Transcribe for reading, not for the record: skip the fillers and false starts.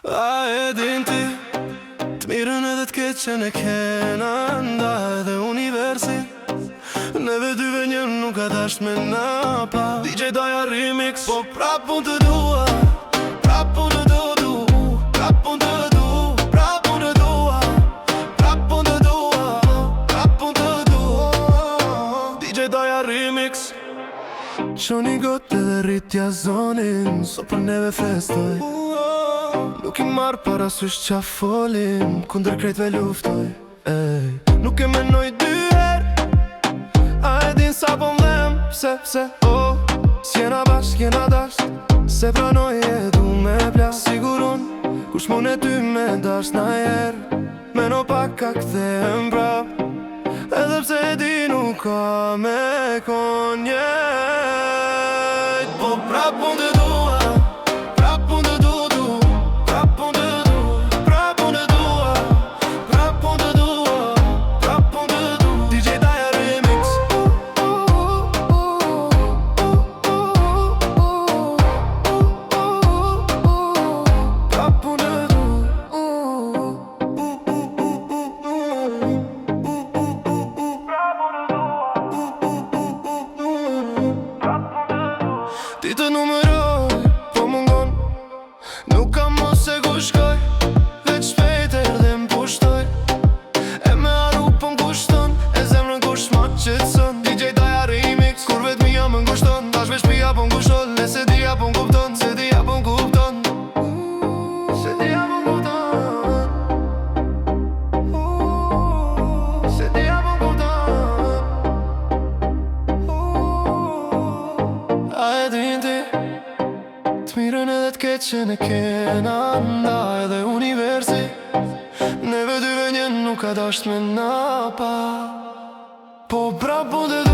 A e din ti, t'mirën edhe t'keqen e kena nda edhe universin. Neve dyve një nuk ka dasht me na pa DJ Daja Remix. Po prap unë të dua, prap unë të du, prap unë të du, prap unë të dua, prap unë të dua, prap unë të du. DJ Daja Remix. Qoni gotë edhe rritja zonin, so për neve festoj. Nuk i marrë parasysh qa folim, kundër krejtve luftoj. Nuk e menoj dyher, a e din sa po mdhem. Pse, s'jena bashk, jena dasht, se pranoj e du me plas. Siguron, kush mon e ty me dasht na jer, meno pak ka kthehem prap. Edhe pse e di nuk ka me kon njejt. Po prap unë të dua, prap unë të du, prap unë të du, prap unë të dua, prap unë të dua, prap unë të du. DJ Daja Remix. Prap unë të du. Ti të numëroj, po mungon, nuk kam mos se ku shkoj, veç shpejt erdhe m'pushtoj. E me arru po m'kushton, e zemrën kush ma qetson. DJ Daja Remix, kur vet mija më ngushton, tash me shpia po m'kushton, nëse dija po m'kupton, se dija po m'kupton, se dija po m'kupton, se dija po m'kupton. A e din ti, t'mirën edhe t'keqen e kena nda edhe universi. Neve dyve një nuk ka dasht me na pa. Po prap unë të du.